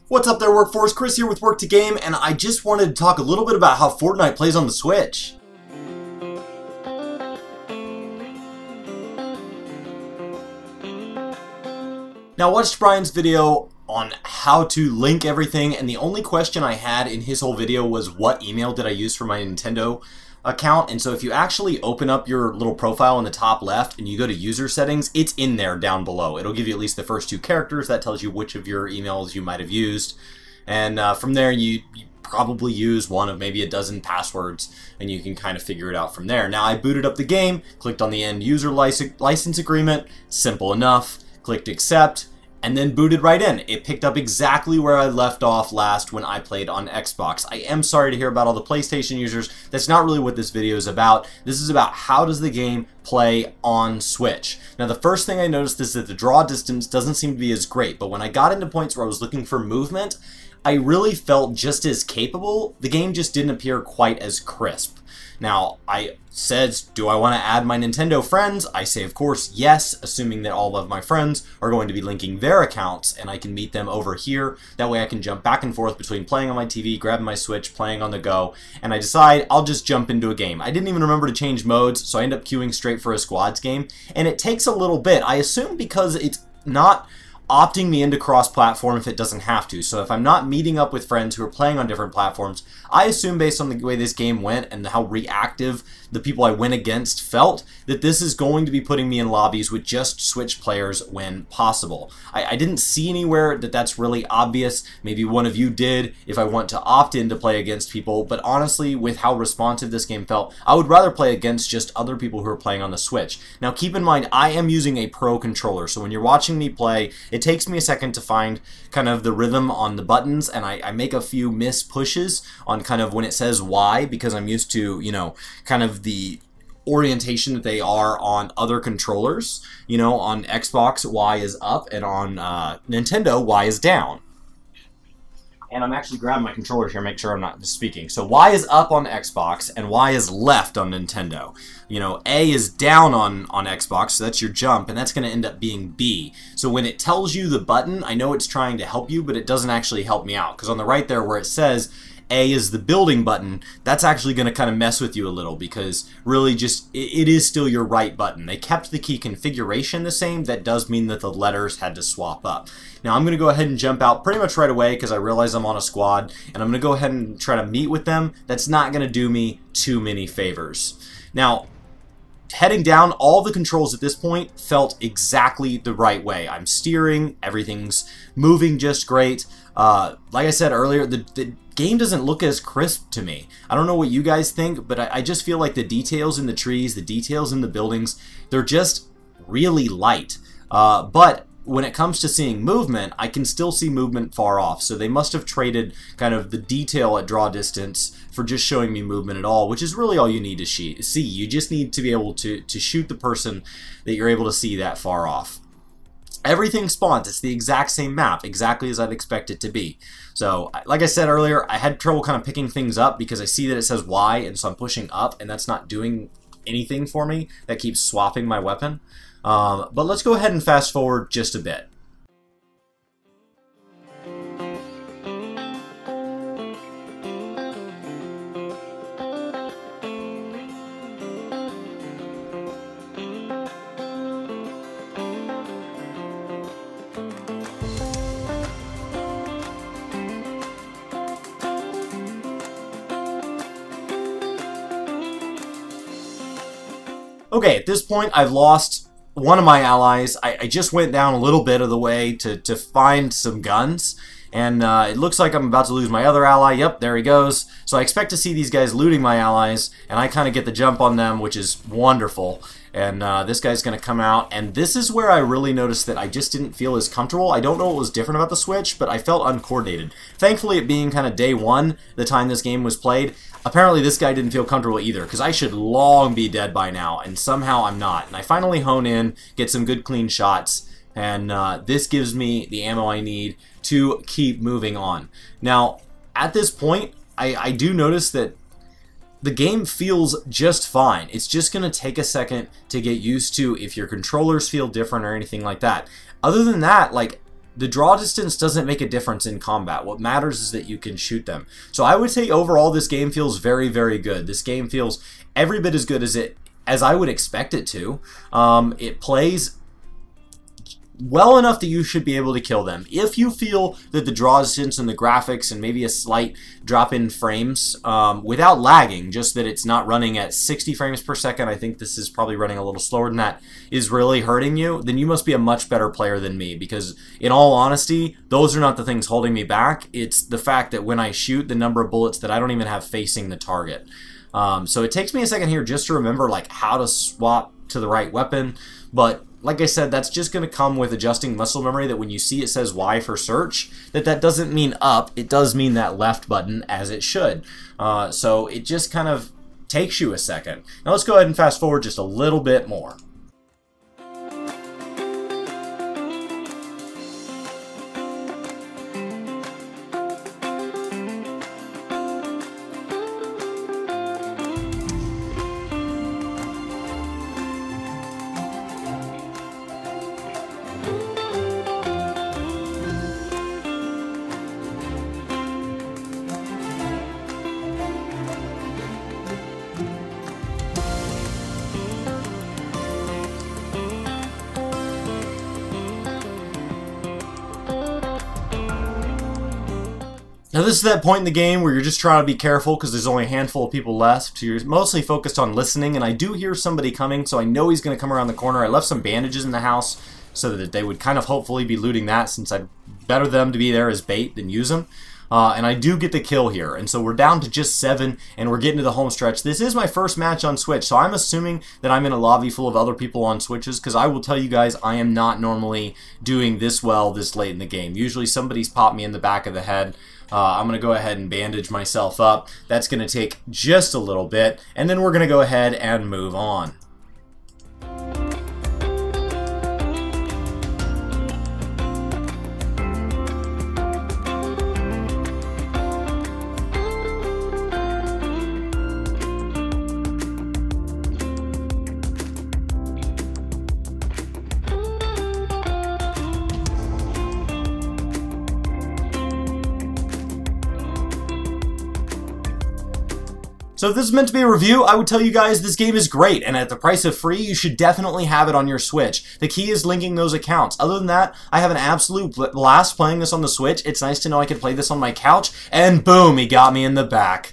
What's up there, Workforce? Chris here with Work to Game, and I just wanted to talk a little bit about how Fortnite plays on the Switch. Now, I watched Brian's video on how to link everything, and the only question I had in his whole video was what email did I use for my Nintendo account. And so if you actually open up your little profile in the top left and you go to user settings, it's in there down below. It'll give you at least the first two characters. That tells you which of your emails you might have used. And from there, you probably use one of maybe a dozen passwords, and you can kind of figure it out from there. Now, I booted up the game, clicked on the end user license agreement, simple enough, clicked accept, and then booted right in. It picked up exactly where I left off last when I played on Xbox. I am sorry to hear about all the PlayStation users. That's not really what this video is about. This is about how does the game play on Switch. Now, the first thing I noticed is that the draw distance doesn't seem to be as great, but when I got into points where I was looking for movement, I really felt just as capable. The game just didn't appear quite as crisp. Now, I said, do I want to add my Nintendo friends? I say, of course, yes, assuming that all of my friends are going to be linking their accounts, and I can meet them over here. That way I can jump back and forth between playing on my TV, grabbing my Switch, playing on the go, and I decide I'll just jump into a game. I didn't even remember to change modes, so I end up queuing straight for a squads game, and it takes a little bit. I assume because it's not opting me into cross-platform if it doesn't have to. So if I'm not meeting up with friends who are playing on different platforms, I assume based on the way this game went and how reactive the people I went against felt, that this is going to be putting me in lobbies with just Switch players when possible. I didn't see anywhere that that's really obvious. Maybe one of you did if I want to opt in to play against people, but honestly, with how responsive this game felt, I would rather play against just other people who are playing on the Switch. Now keep in mind, I am using a pro controller, so when you're watching me play, it takes me a second to find kind of the rhythm on the buttons, and I make a few miss pushes on kind of when it says Y, because I'm used to, you know, kind of the orientation that they are on other controllers. You know, on Xbox, Y is up, and on Nintendo, Y is down. And I'm actually grabbing my controller here, make sure I'm not speaking. So Y is up on Xbox, and Y is left on Nintendo. You know, A is down on Xbox, so that's your jump, and that's going to end up being B. So when it tells you the button, I know it's trying to help you, but it doesn't actually help me out. Because on the right there where it says A is the building button, that's actually going to kind of mess with you a little, because really just, it is still your right button. They kept the key configuration the same. That does mean that the letters had to swap up. Now I'm going to go ahead and jump out pretty much right away because I realize I'm on a squad, and I'm going to go ahead and try to meet with them. That's not going to do me too many favors. Now, heading down, all the controls at this point felt exactly the right way. I'm steering, everything's moving just great. Like I said earlier, the game doesn't look as crisp to me. I don't know what you guys think, but I just feel like the details in the trees, the details in the buildings, they're just really light. But when it comes to seeing movement, I can still see movement far off. So they must have traded kind of the detail at draw distance for just showing me movement at all, which is really all you need to see. You just need to be able to shoot the person that you're able to see that far off. Everything spawns. It's the exact same map, exactly as I'd expect it to be. So, like I said earlier, I had trouble kind of picking things up because I see that it says Y, and so I'm pushing up, and that's not doing anything for me. That keeps swapping my weapon. But let's go ahead and fast forward just a bit. Okay, at this point, I've lost one of my allies. I just went down a little bit of the way to find some guns, and it looks like I'm about to lose my other ally. Yep, there he goes. So I expect to see these guys looting my allies, and I kind of get the jump on them, which is wonderful. And this guy's going to come out, and this is where I really noticed that I just didn't feel as comfortable. I don't know what was different about the Switch, but I felt uncoordinated. Thankfully, it being kind of day one, the time this game was played, apparently this guy didn't feel comfortable either, because I should long be dead by now, and somehow I'm not. And I finally hone in, get some good clean shots, and this gives me the ammo I need to keep moving on. Now, at this point, I do notice that the game feels just fine. It's just going to take a second to get used to if your controllers feel different or anything like that. Other than that, like, the draw distance doesn't make a difference in combat. What matters is that you can shoot them. So I would say overall this game feels very, very good. This game feels every bit as good as I would expect it to. It plays well enough that you should be able to kill them. If you feel that the draw distance and the graphics and maybe a slight drop in frames without lagging, just that it's not running at 60 frames per second, I think this is probably running a little slower than that, is really hurting you, then you must be a much better player than me, because in all honesty, those are not the things holding me back. It's the fact that when I shoot, the number of bullets that I don't even have facing the target. So it takes me a second here just to remember like how to swap to the right weapon, but like I said, that's just going to come with adjusting muscle memory, that when you see it says Y for search, that doesn't mean up, it does mean that left button, as it should. So it just kind of takes you a second. Now let's go ahead and fast forward just a little bit more. Now this is that point in the game where you're just trying to be careful because there's only a handful of people left. So you're mostly focused on listening, and I do hear somebody coming, so I know he's going to come around the corner. I left some bandages in the house so that they would kind of hopefully be looting that, since I'd better them to be there as bait than use them. And I do get the kill here, and so we're down to just 7, and we're getting to the home stretch. This is my first match on Switch, so I'm assuming that I'm in a lobby full of other people on Switches, because I will tell you guys, I am not normally doing this well this late in the game. Usually somebody's popped me in the back of the head. I'm going to go ahead and bandage myself up. That's going to take just a little bit, and then we're going to go ahead and move on. So if this is meant to be a review, I would tell you guys this game is great, and at the price of free, you should definitely have it on your Switch. The key is linking those accounts. Other than that, I have an absolute blast playing this on the Switch. It's nice to know I can play this on my couch, and boom, he got me in the back.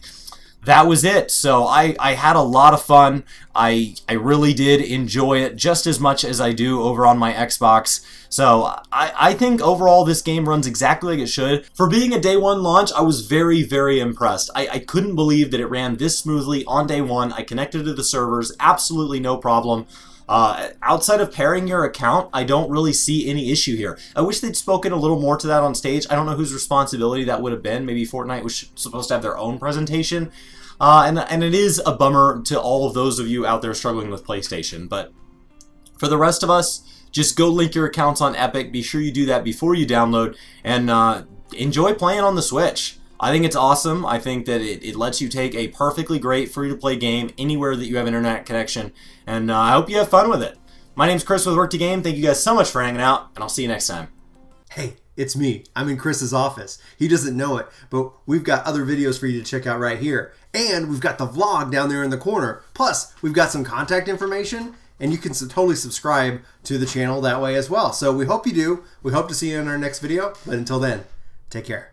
That was it. So I had a lot of fun. I really did enjoy it just as much as I do over on my Xbox. So I think overall this game runs exactly like it should. For being a day one launch, I was very, very impressed. I couldn't believe that it ran this smoothly on day one. I connected to the servers, absolutely no problem. Outside of pairing your account, I don't really see any issue here. I wish they'd spoken a little more to that on stage. I don't know whose responsibility that would have been. Maybe Fortnite was supposed to have their own presentation. And it is a bummer to all of those of you out there struggling with PlayStation. But for the rest of us, just go link your accounts on Epic. Be sure you do that before you download, and enjoy playing on the Switch. I think it's awesome. I think that it lets you take a perfectly great free-to-play game anywhere that you have internet connection, and I hope you have fun with it. My name's Chris with Work2Game. Thank you guys so much for hanging out, and I'll see you next time. Hey, it's me. I'm in Chris's office. He doesn't know it, but we've got other videos for you to check out right here. And we've got the vlog down there in the corner. Plus, we've got some contact information, and you can totally subscribe to the channel that way as well. So we hope you do. We hope to see you in our next video, but until then, take care.